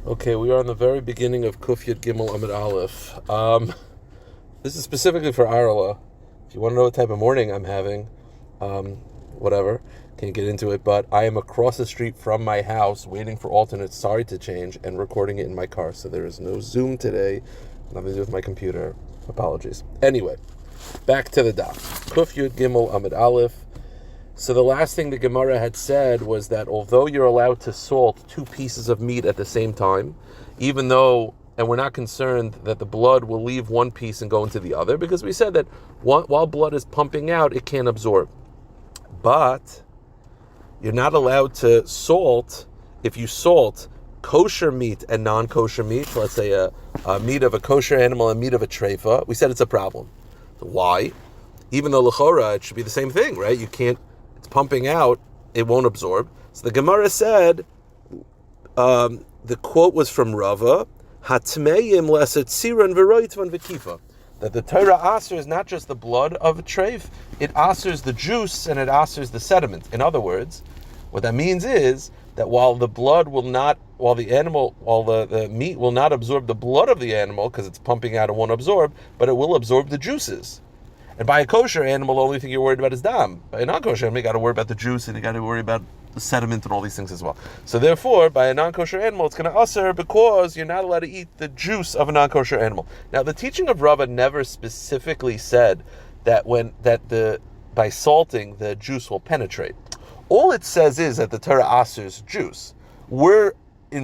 Okay, we are on the very beginning of Kuf Yud Gimel Amid Aleph. This is specifically for Arla. If you want to know what type of morning I'm having, whatever, can't get into it, but I am across the street from my house waiting for alternates, sorry to change, and recording it in my car. So there is no Zoom today, nothing to do with my computer. Apologies. Anyway, back to the daf. Kuf Yud Gimel Amid Aleph. So the last thing the Gemara had said was that although you're allowed to salt two pieces of meat at the same time, even though, and we're not concerned that the blood will leave one piece and go into the other, because we said that while blood is pumping out, it can't absorb. But you're not allowed to salt, if you salt kosher meat and non-kosher meat, let's say a meat of a kosher animal and meat of a treifa, we said it's a problem. Why? Even though l'chora, it should be the same thing, right? You can't, it's pumping out, it won't absorb. So the Gemara said, the quote was from Rava, Hatmeim leset siran v'roitvan v'kifa, that the Torah asers not just the blood of a treif, it asers the juice and it asers the sediment. In other words, what that means is that while the blood will not, while the meat will not absorb the blood of the animal because it's pumping out and won't absorb, but it will absorb the juices. And by a kosher animal, the only thing you're worried about is dam. By a non-kosher animal, you got to worry about the juice and you got to worry about the sediment and all these things as well. So therefore, by a non-kosher animal, it's going to usher because you're not allowed to eat the juice of a non-kosher animal. Now, the teaching of Rabbi never specifically said that by salting, the juice will penetrate. All it says is that the Torah asers juice. We're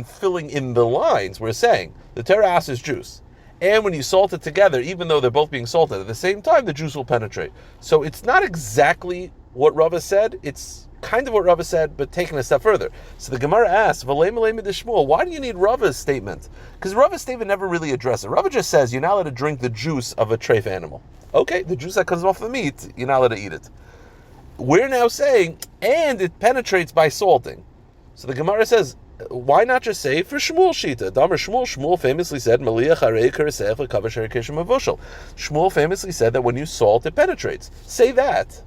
filling in the lines. We're saying the Torah asers juice. And when you salt it together, even though they're both being salted at the same time, the juice will penetrate. So it's not exactly what Rava said. It's kind of what Rava said, but taken a step further. So the Gemara asks, why do you need Rava's statement? Because Rava's statement never really addresses it. Rava just says, you're not allowed to drink the juice of a treif animal. Okay, the juice that comes off the meat, you're not allowed to eat it. We're now saying, and it penetrates by salting. So the Gemara says, why not just say for Shmuel Shita? Shmuel famously said, Shmuel famously said that when you salt, it penetrates. Say that.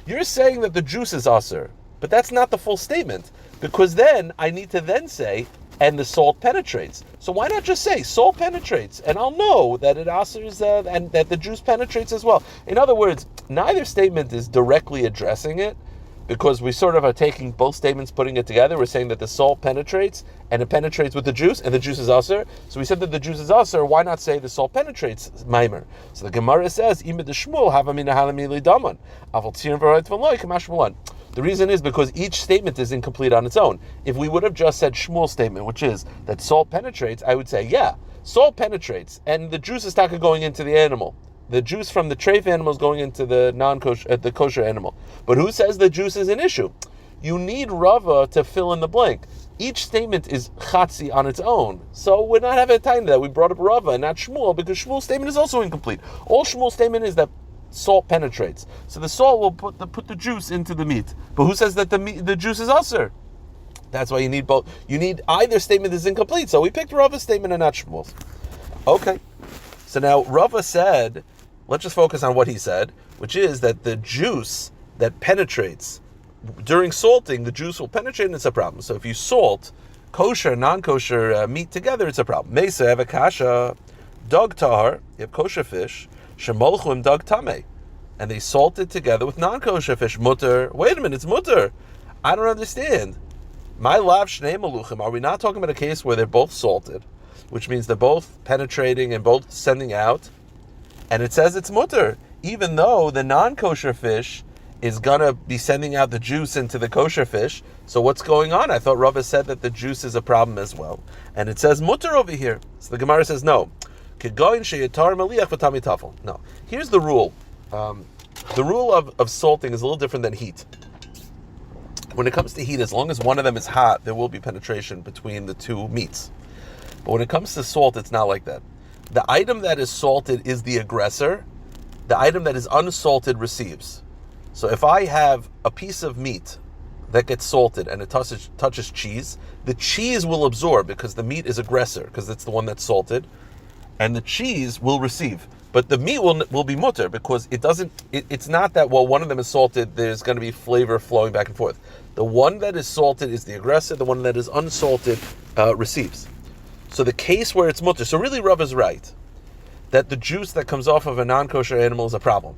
You're saying that the juice is aser, but that's not the full statement, because then I need to then say, and the salt penetrates. So why not just say salt penetrates, and I'll know that it asers and that the juice penetrates as well. In other words, neither statement is directly addressing it, because we sort of are taking both statements, putting it together. We're saying that the salt penetrates, and it penetrates with the juice, and the juice is aser. So we said that the juice is aser. Why not say the salt penetrates, maimer? So the Gemara says, the reason is because each statement is incomplete on its own. If we would have just said Shmuel's statement, which is that salt penetrates, I would say, yeah, salt penetrates, and the juice is taka going into the animal. The juice from the treif animal is going into the non-kosher, the kosher animal. But who says the juice is an issue? You need Rava to fill in the blank. Each statement is chatzi on its own. So we're not having time to that. We brought up Rava and not Shmuel, because Shmuel's statement is also incomplete. All Shmuel's statement is that salt penetrates. So the salt will put the juice into the meat. But who says that the juice is aser? That's why you need both. You need either statement is incomplete. So we picked Rava's statement and not Shmuel's. Okay. So now Rava said, let's just focus on what he said, which is that the juice that penetrates during salting, the juice will penetrate and it's a problem. So if you salt kosher, non-kosher meat together, it's a problem. Mesa, have a kasha, dog tahar, you have kosher fish, shemolchuim dog tame, and they salt it together with non-kosher fish, mutter. Wait a minute, it's mutter. I don't understand. My lav shnei maluchim, are we not talking about a case where they're both salted, which means they're both penetrating and both sending out? And it says it's mutter, even though the non-kosher fish is going to be sending out the juice into the kosher fish. So what's going on? I thought Rava said that the juice is a problem as well. And it says mutter over here. So the Gemara says no. No. Here's the rule. The rule of salting is a little different than heat. When it comes to heat, as long as one of them is hot, there will be penetration between the two meats. But when it comes to salt, it's not like that. The item that is salted is the aggressor. The item that is unsalted receives. So if I have a piece of meat that gets salted and it touches cheese, the cheese will absorb because the meat is aggressor, because it's the one that's salted, and the cheese will receive. But the meat will be mutter because it's not that, well, one of them is salted, there's going to be flavor flowing back and forth. The one that is salted is the aggressor, the one that is unsalted receives. So the case where it's mutter, so really Rav is right, that the juice that comes off of a non-kosher animal is a problem.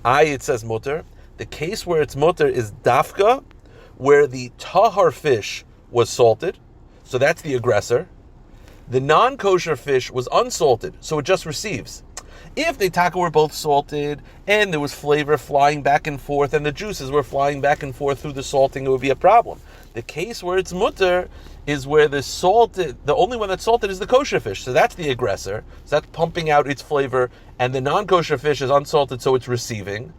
It says mutter. The case where it's mutter is dafka, where the tahar fish was salted, so that's the aggressor. The non-kosher fish was unsalted, so it just receives. If the taka were both salted and there was flavor flying back and forth and the juices were flying back and forth through the salting, it would be a problem. The case where it's mutter is where the only one that's salted is the kosher fish, so that's the aggressor, so that's pumping out its flavor, and the non-kosher fish is unsalted, so it's receiving.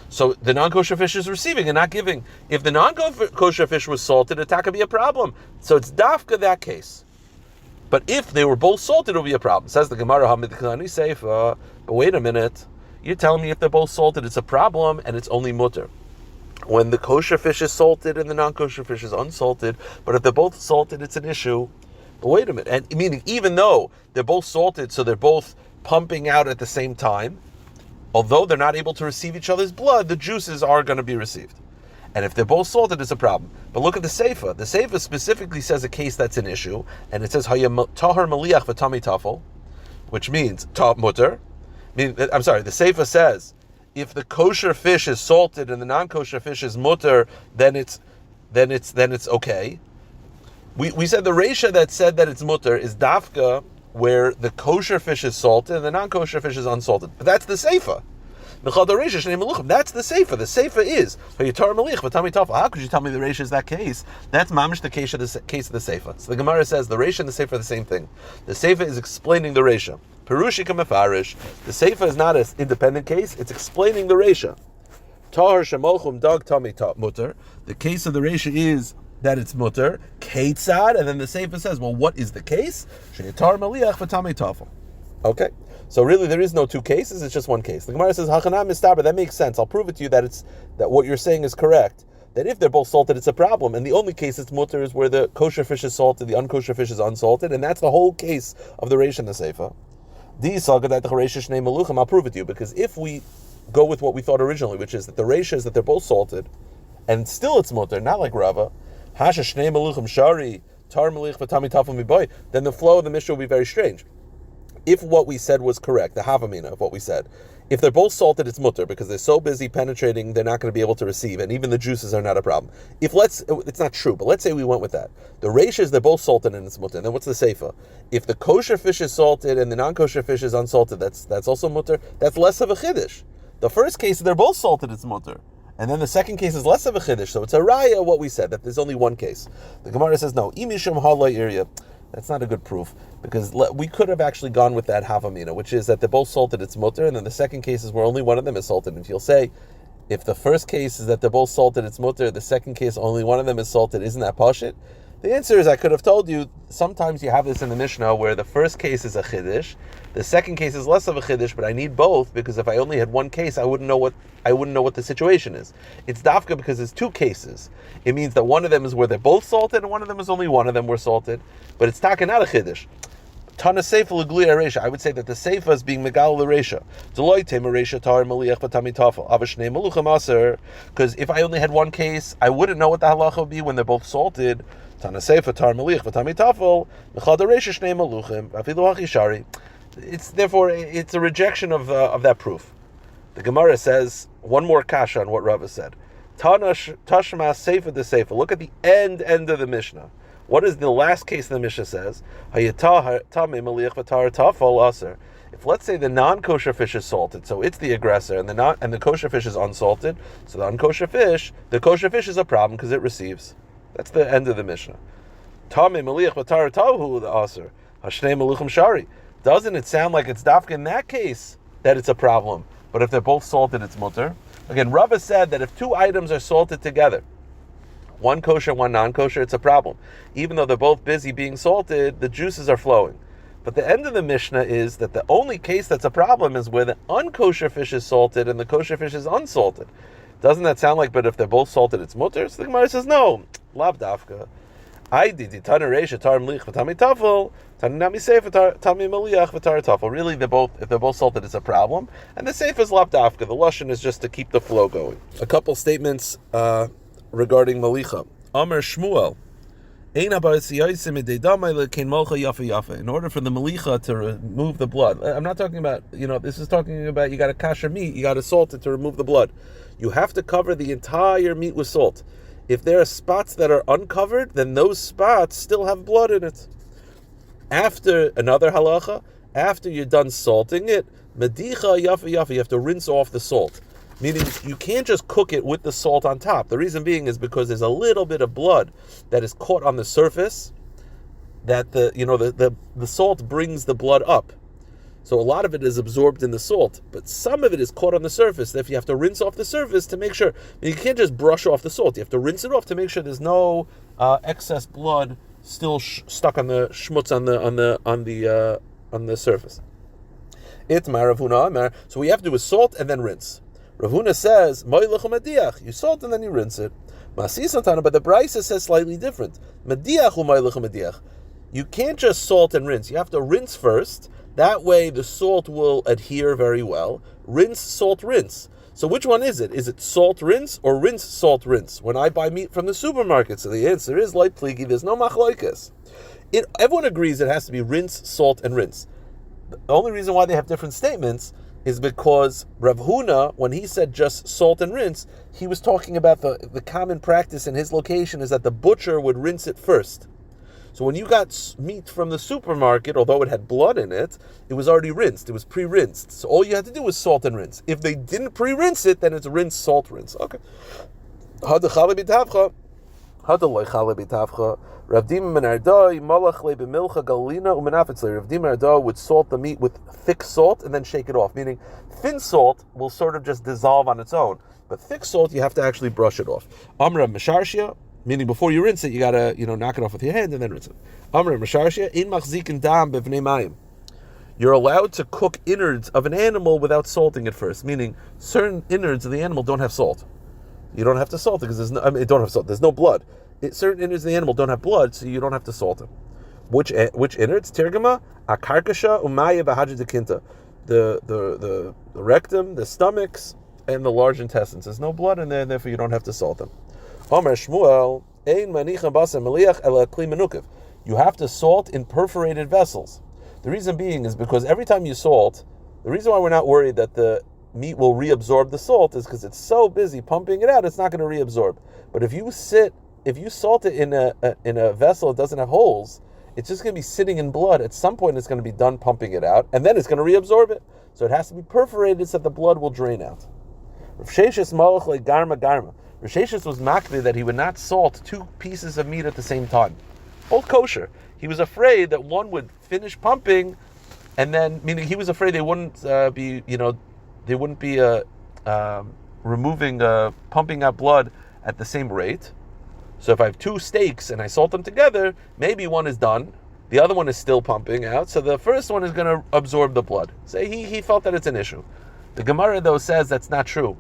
So the non-kosher fish is receiving and not giving. If the non-kosher fish was salted, it could be a problem. So it's dafka that case. But if they were both salted, it would be a problem. Says the Gemara, Hamidklani Seifa. But wait a minute. You're telling me if they're both salted, it's a problem and it's only mutter. When the kosher fish is salted and the non-kosher fish is unsalted, but if they're both salted, it's an issue. But wait a minute. And meaning, even though they're both salted, so they're both pumping out at the same time, although they're not able to receive each other's blood, the juices are going to be received. And if they're both salted, it's a problem. But look at the Seifa. The Seifa specifically says a case that's an issue, and it says Hayam tahar maliach v'tami tafel, which means mutter. I'm sorry. The Seifa says if the kosher fish is salted and the non-kosher fish is mutter, then it's okay. We said the Reisha that said that it's mutter is dafka, where the kosher fish is salted and the non-kosher fish is unsalted. But that's the Seifa. That's the Seifa. The Seifa is how could you tell me the Reisha is that case? That's mamish the case of the Seifa. So the Gemara says the Reisha and the Seifa are the same thing. The Seifa is explaining the Reisha. Perushika mefarish. The Seifa is not an independent case; it's explaining the Reisha. Tahar shemolchum dag tami mutter. The case of the Reisha is that it's mutter. Keitzad, and then the Seifa says, well, what is the case? Sheyatar maliach v'tamei tafel. Okay. So really, there is no two cases; it's just one case. The Gemara says, "Hachanam mistaber." That makes sense. I'll prove it to you that what you're saying is correct. That if they're both salted, it's a problem, and the only case it's mutter is where the kosher fish is salted, the unkosher fish is unsalted, and that's the whole case of the Reish and the Seifa. I'll prove it to you, because if we go with what we thought originally, which is that the Reish is that they're both salted, and still it's mutter, not like Rava. Then the flow of the Mishnah will be very strange. If what we said was correct, the havamina of what we said, if they're both salted, it's mutter because they're so busy penetrating, they're not going to be able to receive, and even the juices are not a problem. It's not true, but let's say we went with that. The reish is they're both salted and it's mutter. And then what's the seifa? If the kosher fish is salted and the non-kosher fish is unsalted, that's also mutter. That's less of a chiddush. The first case, they're both salted, it's mutter. And then the second case is less of a chiddush, so it's a raya what we said, that there's only one case. The Gemara says, no, imishum halay area. That's not a good proof, because we could have actually gone with that havamina, which is that they're both salted, it's mutter, and then the second case is where only one of them is salted. And if you'll say, if the first case is that they're both salted, it's mutter, the second case only one of them is salted, isn't that pashit? The answer is I could have told you, sometimes you have this in the Mishnah where the first case is a chiddush, the second case is less of a chiddush, but I need both because if I only had one case, I wouldn't know what the situation is. It's dafka because it's two cases. It means that one of them is where they're both salted and one of them is only one of them were salted, but it's taka not a chiddush. Tana seifa l'glui aresha. I would say that the seifa is being megal l'resha. Deloy tema resha tar maliach v'tami tafel avashnei malucham aser. Because if I only had one case, I wouldn't know what the halacha would be when they're both salted. Tana seifa tar maliach v'tami tafel mechad aresha shnei maluchim afilu hachishari. It's a rejection of that proof. The Gemara says one more kasha on what Rava said. Tana tashma seifa de seifa. Look at the end of the Mishnah. What is the last case the Mishnah says? If let's say the non-kosher fish is salted, so it's the aggressor, and the kosher fish is unsalted, so the kosher fish is a problem because it receives. That's the end of the Mishnah. Doesn't it sound like it's dafka in that case that it's a problem? But if they're both salted, it's mutter. Again, Rava said that if two items are salted together, one kosher, one non-kosher, it's a problem. Even though they're both busy being salted, the juices are flowing. But the end of the Mishnah is that the only case that's a problem is where the unkosher fish is salted and the kosher fish is unsalted. Doesn't that sound like, but if they're both salted, it's mutter? So the Gemara says, no, lav dafka. Really, if they're both salted, it's a problem. And the seif is lav dafka. The lashon is just to keep the flow going. A couple statements regarding Malicha. Amar Shmuel, In order for the malicha to remove the blood, I'm not talking about, this is talking about you got to kasher meat, you got to salt it to remove the blood. You have to cover the entire meat with salt. If there are spots that are uncovered, then those spots still have blood in it. After another halacha, after you're done salting it, medicha yafa yafa, you have to rinse off the salt. Meaning you can't just cook it with the salt on top. The reason being is because there's a little bit of blood that is caught on the surface that the salt brings the blood up. So a lot of it is absorbed in the salt, but some of it is caught on the surface. Therefore, you have to rinse off the surface to make sure. You can't just brush off the salt. You have to rinse it off to make sure there's no excess blood still stuck on the schmutz on the surface. So we have to do is salt and then rinse. Rav Huna says, you salt and then you rinse it. But the Brisa says slightly different. You can't just salt and rinse. You have to rinse first. That way the salt will adhere very well. Rinse, salt, rinse. So which one is it? Is it salt, rinse, or rinse, salt, rinse? When I buy meat from the supermarket, so the answer is like pligi, there's no machlokes. Everyone agrees it has to be rinse, salt, and rinse. The only reason why they have different statements is because Rav Huna, when he said just salt and rinse, he was talking about the common practice in his location is that the butcher would rinse it first. So when you got meat from the supermarket, although it had blood in it, it was already rinsed. It was pre-rinsed. So all you had to do was salt and rinse. If they didn't pre-rinse it, then it's rinse, salt, rinse. Okay. Rav Dima would salt the meat with thick salt and then shake it off. Meaning, thin salt will sort of just dissolve on its own, but thick salt you have to actually brush it off. Amra Mesharshia, meaning before you rinse it, you gotta knock it off with your hand and then rinse it. Amra Mesharshia in machzikin dam bevnei mayim. You're allowed to cook innards of an animal without salting it first. Meaning, certain innards of the animal don't have salt. You don't have to salt it because it don't have salt. There's no blood. Certain innards of the animal don't have blood, so you don't have to salt them. Which innards? Tirgama, akarkasha, umaya b'hadja dekinta. The rectum, the stomachs, and the large intestines. There's no blood in there, therefore you don't have to salt them. Omer Shmuel, ein manichem basar meliach ela kli menukev. You have to salt in perforated vessels. The reason being is because every time you salt, the reason why we're not worried that the meat will reabsorb the salt is because it's so busy pumping it out, it's not going to reabsorb. But if you salt it in a vessel that doesn't have holes, it's just going to be sitting in blood. At some point, it's going to be done pumping it out, and then it's going to reabsorb it. So it has to be perforated so that the blood will drain out. Rav Sheshes malach le garma garma. Rav Sheshes was makbid that he would not salt two pieces of meat at the same time, both kosher. He was afraid that one would finish pumping, and then meaning he was afraid they wouldn't be pumping out blood at the same rate. So if I have two steaks and I salt them together, maybe one is done, the other one is still pumping out, so the first one is going to absorb the blood. So he felt that it's an issue. The Gemara, though, says that's not true.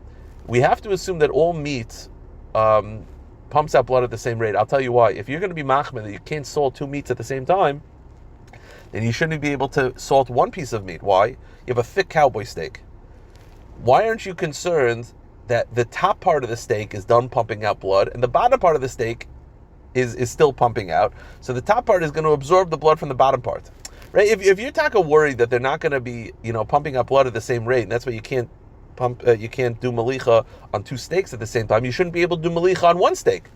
We have to assume that all meat pumps out blood at the same rate. I'll tell you why. If you're going to be machmir that you can't salt two meats at the same time, then you shouldn't be able to salt one piece of meat. Why? You have a thick cowboy steak. Why aren't you concerned that the top part of the steak is done pumping out blood and the bottom part of the steak is still pumping out? So the top part is going to absorb the blood from the bottom part, right? If you're worried that they're not going to be pumping out blood at the same rate, and that's why you can't do malicha on two steaks at the same time, you shouldn't be able to do malicha on one steak,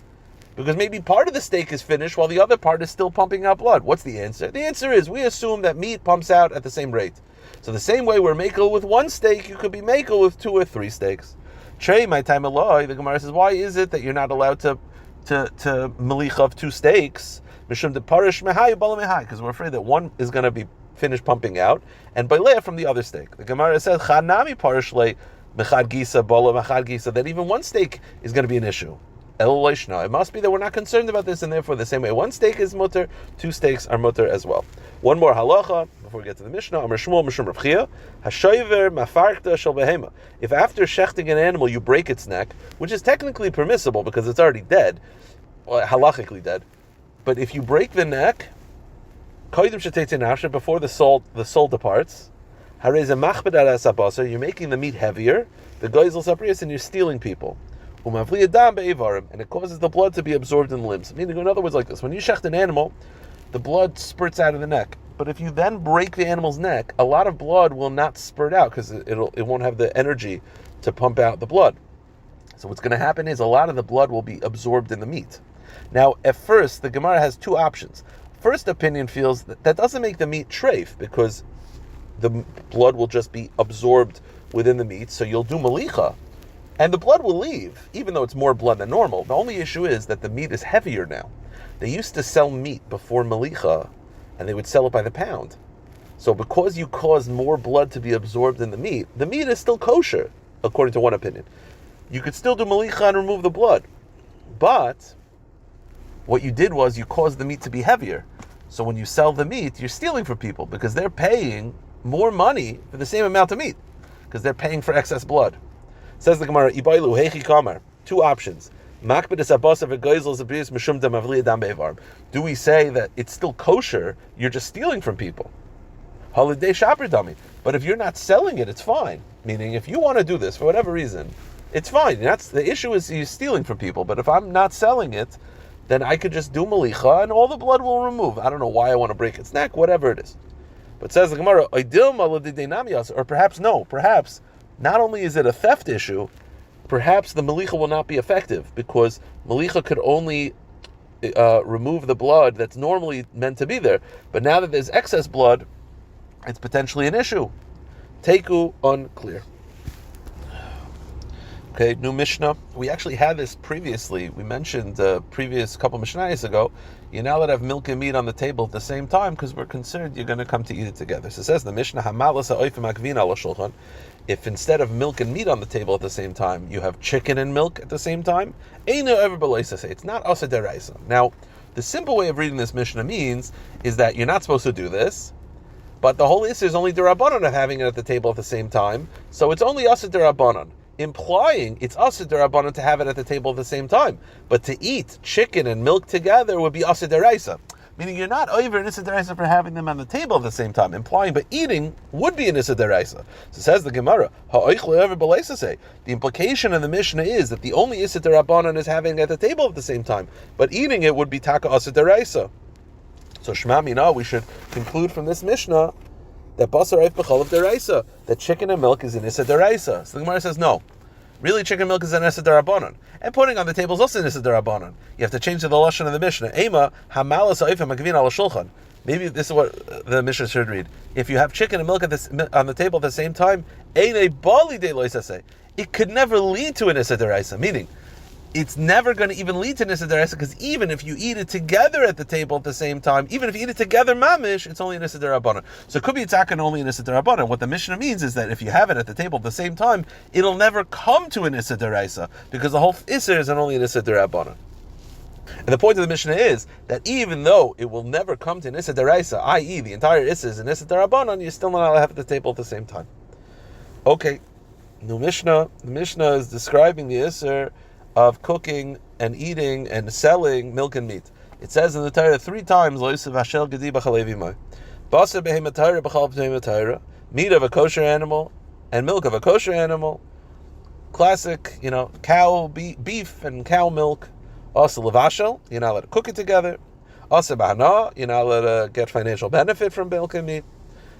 because maybe part of the steak is finished while the other part is still pumping out blood. What's the answer? The answer is we assume that meat pumps out at the same rate. So the same way we're makel with one steak, you could be makel with two or three steaks. Trey, my time aloi, the Gemara says, why is it that you're not allowed to malicha of two steaks? Mishum de parish mehai bala mehai, because we're afraid that one is going to be finished pumping out, and balea from the other steak. The Gemara says, chanami parish le mechad gisa bala mechad gisa, that even one steak is going to be an issue. It must be that we're not concerned about this, and therefore the same way one steak is mutter, two steaks are mutter as well. One more halacha before we get to the Mishnah. Amar Shmuel Mishum Rav Chia, hashoyver mafarkta shel behema. If after shechting an animal you break its neck, which is technically permissible because it's already dead, well, halachically dead, but if you break the neck, koydim shetetzei nafshe, before the soul departs, harei ze machbed alas habasar, you're making the meat heavier, the goizel saprius, and you're stealing people. and it causes the blood to be absorbed in the limbs. Meaning, in other words, like this: when you shecht an animal, the blood spurts out of the neck. But if you then break the animal's neck, a lot of blood will not spurt out because it won't have the energy to pump out the blood. So what's going to happen is a lot of the blood will be absorbed in the meat. Now, at first, the Gemara has two options. First opinion feels that doesn't make the meat treif because the blood will just be absorbed within the meat, so you'll do malicha, and the blood will leave, even though it's more blood than normal. The only issue is that the meat is heavier now. They used to sell meat before malicha, and they would sell it by the pound. So because you cause more blood to be absorbed in the meat is still kosher, according to one opinion. You could still do malicha and remove the blood, but what you did was you caused the meat to be heavier. So when you sell the meat, you're stealing from people because they're paying more money for the same amount of meat because they're paying for excess blood. Says the Gemara, Ibailu hechi kamar. Two options. Do we say that it's still kosher, you're just stealing from people? Holiday shopper dummy. But if you're not selling it, it's fine. Meaning, if you want to do this for whatever reason, it's fine. The issue is you're stealing from people. But if I'm not selling it, then I could just do malicha and all the blood will remove. I don't know why I want to break its neck, whatever it is. But says the Gemara, or perhaps no, perhaps not only is it a theft issue, perhaps the malicha will not be effective because malicha could only remove the blood that's normally meant to be there. But now that there's excess blood, it's potentially an issue. Teiku, unclear. Okay, new Mishnah. We actually had this previously. We mentioned previous couple Mishnayos ago. You're now allowed to have milk and meat on the table at the same time because we're concerned you're going to come to eat it together. So it says the Mishnah, if instead of milk and meat on the table at the same time, you have chicken and milk at the same time, it's not asa deraisa. Now, the simple way of reading this Mishnah means is that you're not supposed to do this, but the whole issue is only derabanan of having it at the table at the same time, so it's only asa derabanan, implying it's asa derabanan to have it at the table at the same time. But to eat chicken and milk together would be asa deraisa. Meaning you're not over an issa deraisa for having them on the table at the same time, implying but eating would be an issa deraisa. So says the Gemara, the implication of the Mishnah is that the only issa derabanan is having it at the table at the same time, but eating it would be taka issa deraisa. So Shema Mina, we should conclude from this Mishnah that basar eif b'chalav deraisa, that chicken and milk is an issa deraisa. So the Gemara says no. Really, chicken milk is an issa derabanan, and putting on the table is also an issa derabanan. You have to change to the lashon of the Mishnah. Ema hamalas ha'ifim ha'gavin al shulchan. Maybe this is what the Mishnah should read. If you have chicken and milk on the table at the same time, it could never lead to an issa deraisa. Meaning, it's never going to even lead to an issa deraisa because even if you eat it together at the table at the same time, even if you eat it together mamish, it's only an issa derabanan. So it could be and only an issa derabanan. What the Mishnah means is that if you have it at the table at the same time, it'll never come to an issa deraisa because the whole issa is only an issa derabanan. And the point of the Mishnah is that even though it will never come to an issa deraisa, i.e. the entire issa is an issa derabanan, you're still not allowed to have it at the table at the same time. Okay, new Mishnah. The Mishnah is describing the issa of cooking and eating and selling milk and meat. It says in the Torah 3 times, meat of a kosher animal and milk of a kosher animal. Classic, cow, beef and cow milk. Also levashel, you're not allowed to cook it together. Also bahana, you're not allowed to get financial benefit from milk and meat.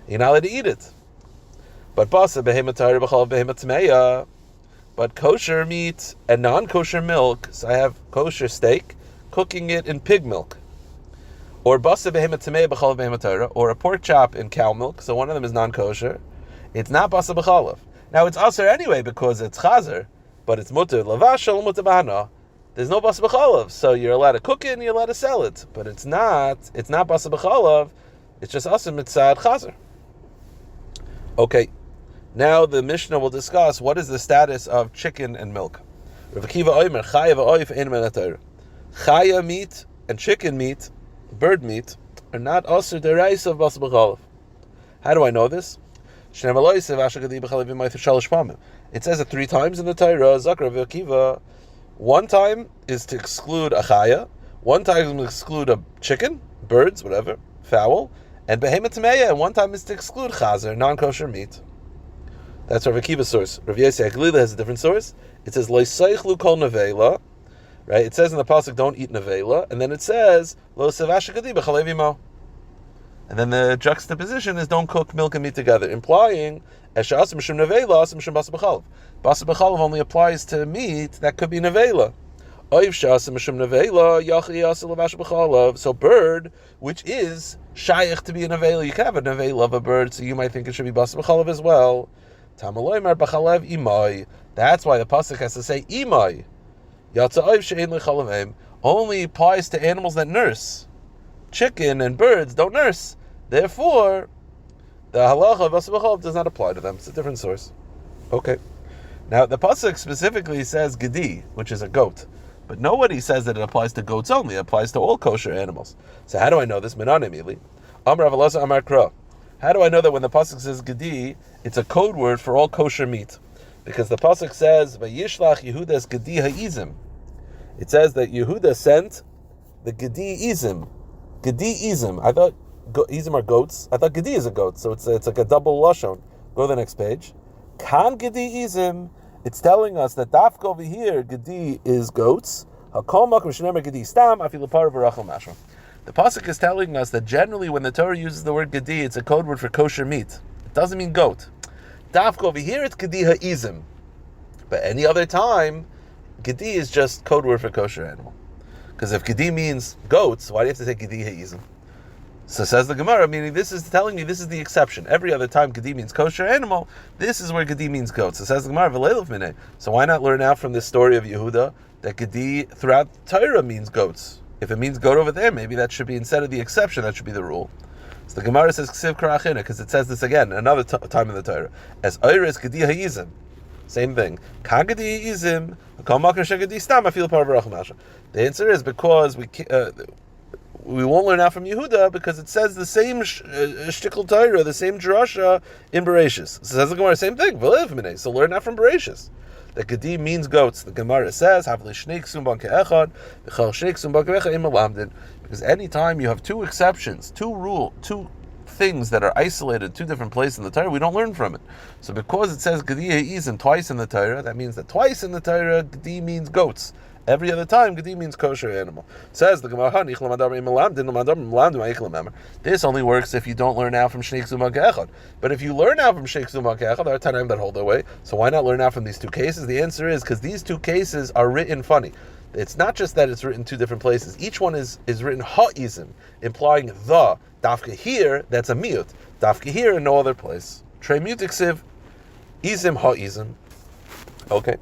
You're not allowed to eat it. But basa behema Torah b'chalav behema tmeya. But kosher meat and non-kosher milk, so I have kosher steak, cooking it in pig milk. Or basa behema tamei b'chalav behema Torah, or a pork chop in cow milk, so one of them is non-kosher. It's not basa b'chalav. Now it's aser anyway because it's chazer, but it's mutter lavashal mutter bahana. There's no basa b'chalav, so you're allowed to cook it and you're allowed to sell it, but it's not basa b'chalav, it's just aser mitzad chazer. Okay. Now the Mishnah will discuss what is the status of chicken and milk. Chaya meat and chicken meat, bird meat, are not asur deraisa of basa b'chalav. How do I know this? It says it 3 times in the Torah. Zakra v'akiva. One time is to exclude a chaya, one time is to exclude a chicken, birds, whatever, fowl, and behema tameya, and one time is to exclude chazer, non-kosher meat. That's Rav Akiva's source. Rav Yossi HaGlila has a different source. It says Lo Seichlu Kol Nevela. Right? It says in the pasuk, don't eat nevela, and then it says Lo Sevasha Gedi B'Chalev Imo. And then the juxtaposition is don't cook milk and meat together, implying Esha Asim Mishum Nevela, Asim Mishum Basa B'Chalev. Basa B'Chalev only applies to meat that could be nevela. So bird, which is shayach to be a nevela, you can have a nevela of a bird, so you might think it should be basa b'chalav as well. That's why the pasuk has to say imai. Only applies to animals that nurse. Chicken and birds don't nurse. Therefore, the halacha of basa b'chalav does not apply to them. It's a different source. Okay. Now the pasuk specifically says gedi, which is a goat. But nobody says that it applies to goats only. It applies to all kosher animals. So how do I know this? Minan immediately. Amar Avalasa Amar Kra. How do I know that when the pasuk says gedi, it's a code word for all kosher meat? Because the pasuk says Vayishlach Yehudas gedi ha'izim. It says that Yehuda sent the gedi izim. Gedi izim. I thought izim are goats. I thought gedi is a goat. So it's like a double lashon. Go to the next page. Kan gedi izim. It's telling us that dafka over here, gedi is goats. The pasuk is telling us that generally when the Torah uses the word gedi, it's a code word for kosher meat. It doesn't mean goat. Dafka over here, it's gedi ha'izim. But any other time, gedi is just code word for kosher animal. Because if gedi means goats, why do you have to say gedi ha'izim? So says the Gemara, meaning this is telling me this is the exception. Every other time gedi means kosher animal, this is where gedi means goats. So says the Gemara, V'leilav minei. So why not learn out from this story of Yehuda that gedi throughout Torah means goats? If it means goat over there, maybe that should be, instead of the exception, that should be the rule. So the Gemara says Ksiv Karachina, because it says this again, another time in the Torah. As Oiris gedi ha'izim. Same thing. Ka gedi ha'izim, kol makar shegedi stam, I feel part of Racham. The answer is because we won't learn out from Yehuda because it says the same shtickle Torah, the same drasha in Bereshis. So says the Gemara, same thing. So learn out from Bereshis. That gedi means goats. The Gemara says, because anytime you have two exceptions, two things that are isolated, two different places in the Torah, we don't learn from it. So because it says gedi ha'izim twice in the Torah, that means that twice in the Torah, gedi means goats. Every other time, gedi means kosher animal. Says the Gemara, this only works if you don't learn out from Shnei Ksuma Ke'echad. But if you learn out from Shnei Ksuma Ke'echad, there are Tanaim that hold their way. So why not learn out from these two cases? The answer is because these two cases are written funny. It's not just that it's written two different places. Each one is written ha'izim, implying the. Dafka here, that's a miut. Dafka here in no other place. Trey mutiksiv, izim ha'izim. Okay.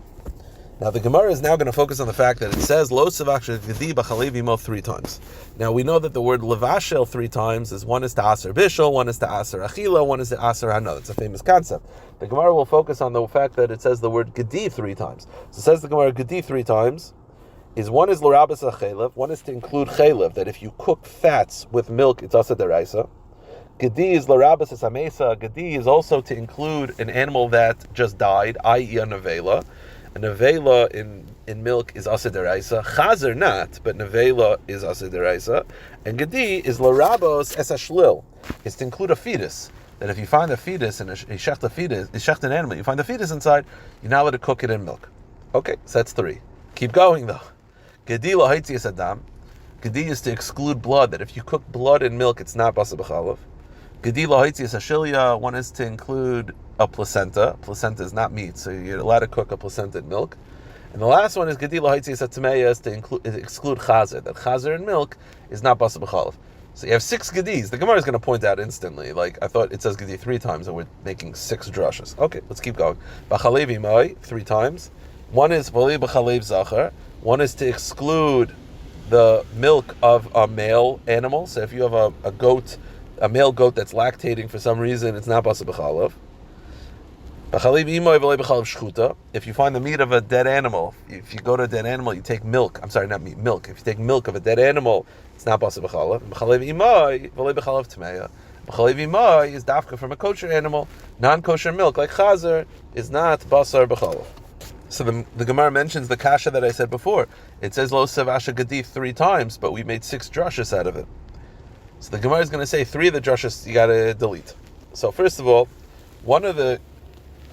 Now the Gemara is now going to focus on the fact that it says Lo Savach Gedi B'Chalev Imo 3 times. Now we know that the word Levashel 3 times is one is to Aser Bishul, one is to Aser Achila, one is to Aser Hana. It's a famous concept. The Gemara will focus on the fact that it says the word Gedi 3 times. So it says the Gemara Gedi 3 times is one is L'Rabas Achelev, one is to include Chelev, that if you cook fats with milk, it's Asa Deraisa. Gedi is L'Rabas Amesa. Gedi is also to include an animal that just died, i.e. a nevela. A nevela in milk is asa deraisa. Chazer not, but nevela is asa deraisa. And gedi is larabos es ashlil. It's to include a fetus. That if you find a fetus and a shecht an animal, you find the fetus inside, you're not allowed to cook it in milk. Okay, so that's 3. Keep going though. Gedi lahaitzi es adam. Gedi is to exclude blood. That if you cook blood in milk, it's not basa b'chalav. Gedi lahaitzi es ashilya. One is to include a placenta. Placenta is not meat, so you're allowed to cook a placenta in milk. And the last one is gedi lahaitzi es atmeya, is to exclude chazer. That chazer in milk is not basa b'chalav. So you have 6 gedis. The Gemara is going to point out instantly, like I thought it says gedi 3 times and we're making 6 drushes. Okay, let's keep going. B'chalev imai 3 times. One is v'li b'chalev zachar. One is to exclude the milk of a male animal. So if you have a goat, a male goat that's lactating for some reason, it's not basa b'chalav. If you find the meat of a dead animal, if you go to a dead animal, you take milk. I'm sorry, not meat, milk. If you take milk of a dead animal, it's not basa b'chalav. B'chalev imai is dafka from a kosher animal. Non-kosher milk, like chazer, is not basar b'chalav. So the Gemara mentions the kasha that I said before. It says lo savasha gedi 3 times, but we made 6 drushes out of it. So the Gemara is going to say 3 of the drushes you got to delete. So first of all, one of the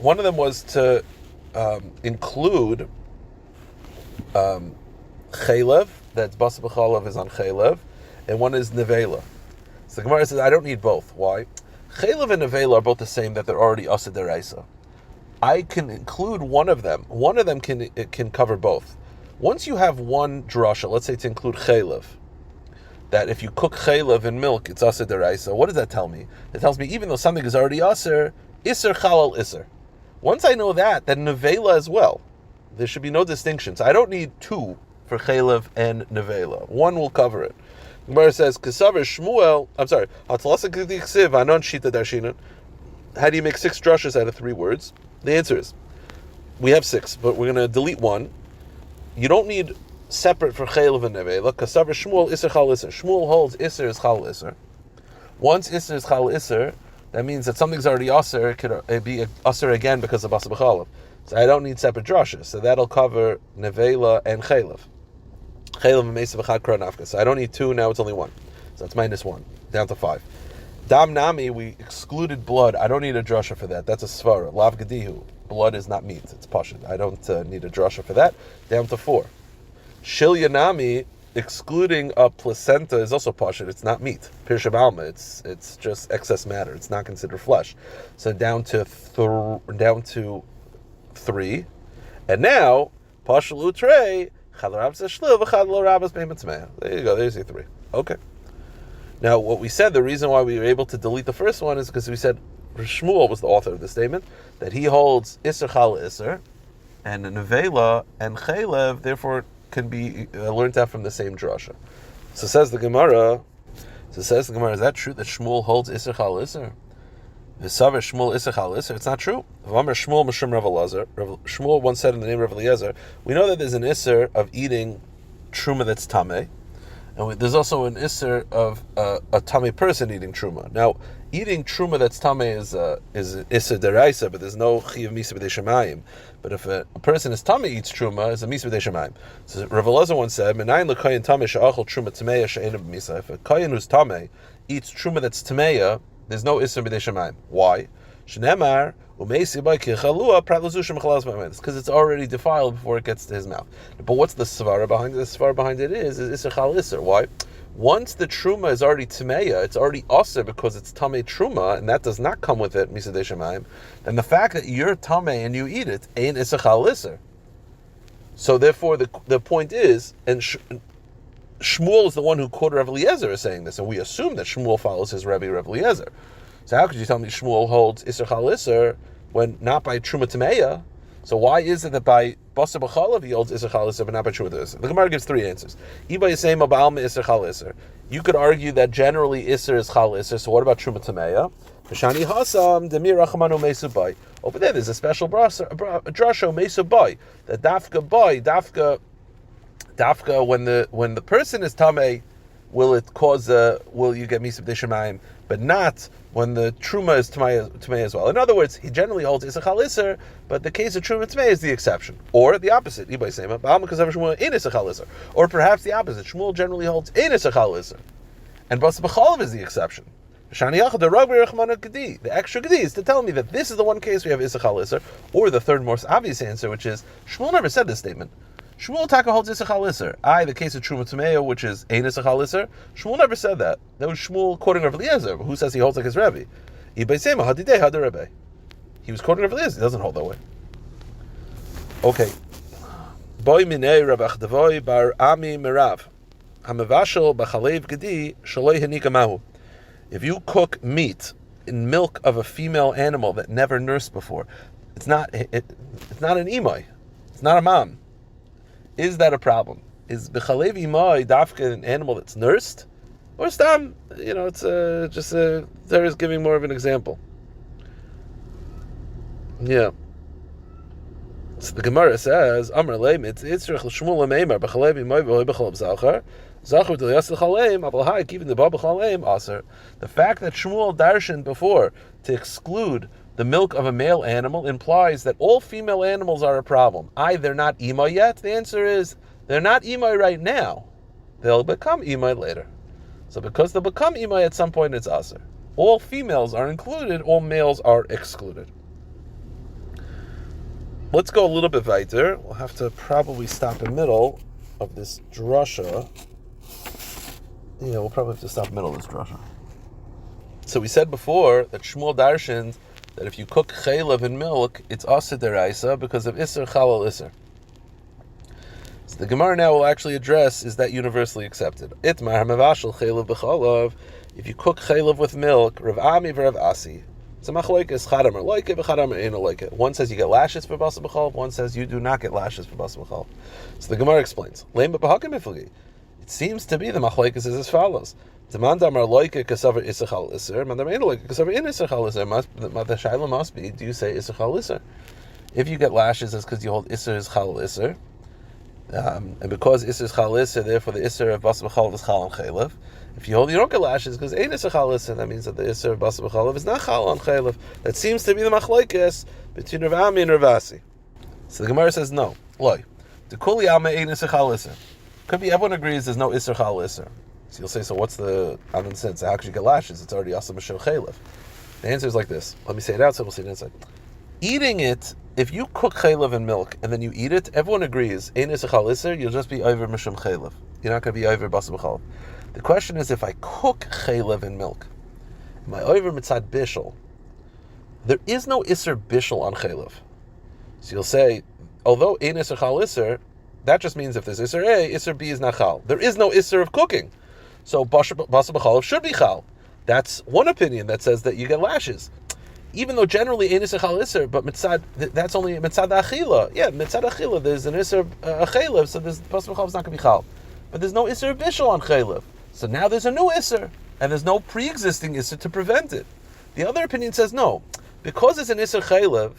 One of them was to include chaylev, that's basa b'chalav is on chaylev, and one is nevela. So the Gemara says, I don't need both. Why? Chaylev and nevela are both the same, that they're already asa deraisa. I can include one of them. One of them can cover both. Once you have one drasha, let's say to include chaylev, that if you cook chaylev in milk, it's asa deraisa. What does that tell me? It tells me even though something is already aser, iser chalal iser. Once I know that, then nevela as well. There should be no distinction. So I don't need two for chaylev and nevela. One will cover it. The Gemara says, Kesaver Shmuel, I'm sorry, how do you make 6 drushes out of 3 words? The answer is, we have 6, but we're going to delete one. You don't need separate for chaylev and nevela. Kesaver Shmuel, iser chal iser. Shmuel holds iser is chal iser. Once iser is chal iser, that means that something's already aser, it could be aser again because of basa b'chalav. So I don't need separate drushes. So that'll cover nevela and chaylev. Chaylev and mesa v'chad kra nafka. So I don't need 2, now it's only 1. So that's -1, down to 5. Dam nami, we excluded blood. I don't need a drusha for that. That's a svara. Lav gedihu. Blood is not meat. It's pashut. I don't need a drusha for that. Down to 4. Shilya nami, excluding a placenta is also pashut. It's not meat. Pirsha balma. It's just excess matter. It's not considered flesh. So down to 3. And now, pashul utrei, there you go, there's your 3. Okay. Now, what we said, the reason why we were able to delete the first one is because we said Shmuel was the author of the statement, that he holds Isser Chal Isser, and Nevela and Chaylev, therefore, can be learned out from the same drasha. So says the Gemara, is that true that Shmuel holds Isser Chal Isser? V'saver Shmuel Isser Chal Isser? It's not true. V'amar Shmuel Mishum Rav Elazar. Shmuel once said in the name of Rav Eliezer, we know that there's an Isser of eating truma that's tameh, and there's also an Isser of a tameh person eating truma. Now, eating truma that's tameh is Isser deraisa, but there's no chiyuv misa b'dei shemayim. But if a person is tameh eats truma, it's a misa b'dei shemayim. So Rav Elazar once said, "Menayin l'kayin tameh she'achol truma tameya she'ena b'misa." If a kayin who's tameh eats truma that's tameya, there's no Isser b'dei shemayim. Why? Shneimar umeisi by kichalua prat l'zushim chalas b'mayim. It's because it's already defiled before it gets to his mouth. But what's the svara behind it? The svara behind it is Isser chal Isser. Why? Once the truma is already tameya, it's already aser because it's tamei truma, and that does not come with it misa b'dei shemayim. And the fact that you're tamei and you eat it ain't Isser chal Isser. So therefore, the point is, and Shmuel is the one who quoted Rav Eliezer as saying this, and we assume that Shmuel follows his Rabbi Rav Eliezer. So how could you tell me Shmuel holds Isser Chal Isser when not by Truma Tameya? So why is it that by Basa B'chalav he holds Isser Chal Isser but not by Truma Tameya? The Gemara gives 3 answers. Iba Yisema Ba'alma Isser Chal Isser. You could argue that generally Isser is Chal Isser, so what about Truma Tameya? V'shani Hasam Demir Rachamanu Mesu Bai. Over there's a special drasha Mesu Bai, that dafka when the person is tamei, will you get misa b'dei shemayim, but not when the truma is tamei as well. In other words, he generally holds Isser Chal Isser, but the case of truma tamei is the exception. Or the opposite, or perhaps the opposite. Shmuel generally holds in Isser Chal Isser, and Basa B'chalav is the exception. The extra gedi is to tell me that this is the one case we have Isser Chal Isser, or the third most obvious answer, which is Shmuel never said this statement. Shmuel Taka holds Isser Chal Isser. The case of Truma Tameya, which is Ein Isser Chal Isser, Shmuel never said that. That was Shmuel quoting Rav Eliezer, who says he holds like his Rabbi. He was quoting Rav Eliezer. He doesn't hold that way. Okay. Boy minei Rabach Devoy bar Ami Merav. Hamavashel b'chalev gedi shaloi hanika mahu. If you cook meat in milk of a female animal that never nursed before, it's not an imai. It's not a mom. Is that a problem? Is b'chalev imai dafka an animal that's nursed? Or stam, it's there is giving more of an example. Yeah. So the Gemara says, Amar leim, it's Yitzrich l'shmul l'meimar, b'chalev imai v'hoi b'chalev zachar, zachar d'lias l'chaleim, aval hai, even the ba b'chaleim, aser. The fact that Shmuel darshan before to exclude the milk of a male animal implies that all female animals are a problem. They're not imai yet. The answer is, they're not imai right now. They'll become imai later. So because they'll become imai at some point, it's aser. All females are included, all males are excluded. let's go a little bit weiter. We'll have to probably stop in the middle of this drasha. Yeah, we'll probably have to stop in the middle of this drasha. So we said before that Shmuel darshaned that if you cook chaylev in milk, it's asur deraisa because of iser chalal iser. So the Gemara now will actually address, is that universally accepted? Itmar hamavashal chaylev b'chalav. If you cook chaylev with milk, Rav Ami v'Rav Asi. So machlokes chadam like it, chadam ain't like it. One says you get lashes for basar b'chalav. One says you do not get lashes for basar b'chalav. So the Gemara explains. Leim b'hakim ifli. It seems to be the machlokes is as follows. The mandam like kasaver isachal iser. Mandam ain't like kasaver in isachal iser. The shaila must be. Do you say isachal iser? If you get lashes, it's because you hold iser is chal iser. And because iser is chal iser, therefore the iser of basar b'chalav is chal on chaylev. If you hold you don't get lashes because ain't iser chal iser, that means that the iser of basar b'chalav is not chal on chaylev. That seems to be the machlokes between Rav Ami and Rav Asi. So the Gemara says no. Loy. The kuli alma ain't iser chal iser. Could be everyone agrees there's no iser chal iser. So you'll say, so what's the common sense? How could you get lashes? It's already asur b'shel chaylev. The answer is like this. Let me say it outside, we'll say it inside. Eating it, if you cook chaylev in milk and then you eat it, everyone agrees, ein iser chal iser, you'll just be over mishum chaylev. You're not going to be over basar b'chalav. The question is, if I cook chaylev in milk, am I over mitzad bishul? There is no iser bishul on chaylev. So you'll say, although ein iser chal iser, that just means if there's iser A, iser B is not chal. There is no iser of cooking. So basar b'chalav should be chal. That's one opinion that says that you get lashes. Even though generally ein iser chal iser, but mitzad, that's only mitzad achila. Yeah, mitzad achila, there's an iser chaylev, so this basar b'chalav is not going to be chal. But there's no iser bishul on chaylev. So now there's a new iser, and there's no pre-existing iser to prevent it. The other opinion says no. Because it's an iser chaylev,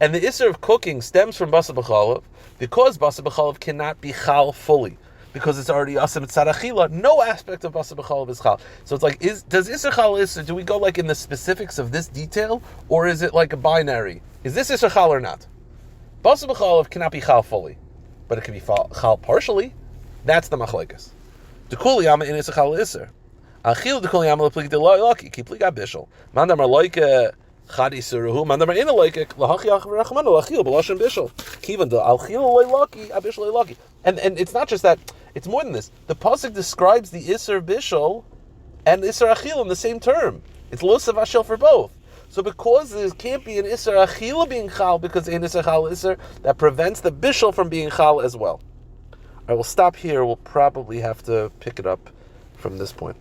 and the iser of cooking stems from basar b'chalav, because basar b'chalav cannot be chal fully, because it's already asur mitzad achila, no aspect of basar b'chalav is chal. So it's like, does iser chal iser, do we go like in the specifics of this detail, or is it like a binary? Is this iser chal or not? Basar b'chalav cannot be chal fully, but it can be chal partially. That's the machlokes. The kuli yama in iser chal iser. Achil the kuli yama leplik de loy lucky, keep liga bishul. Mandam arloike chad isuruhu, mandam ina loike lahachi achrachman lachil b'lashon bishul. Kivan the alchil loy lucky, abishul loy lucky. And it's not just that. It's more than this. The pasuk describes the iser bishul and iser achil in the same term. It's losav ashel for both. So because there can't be an iser achila being chal because ein iser chal iser, that prevents the bishul from being chal as well. I will stop here. We'll probably have to pick it up from this point.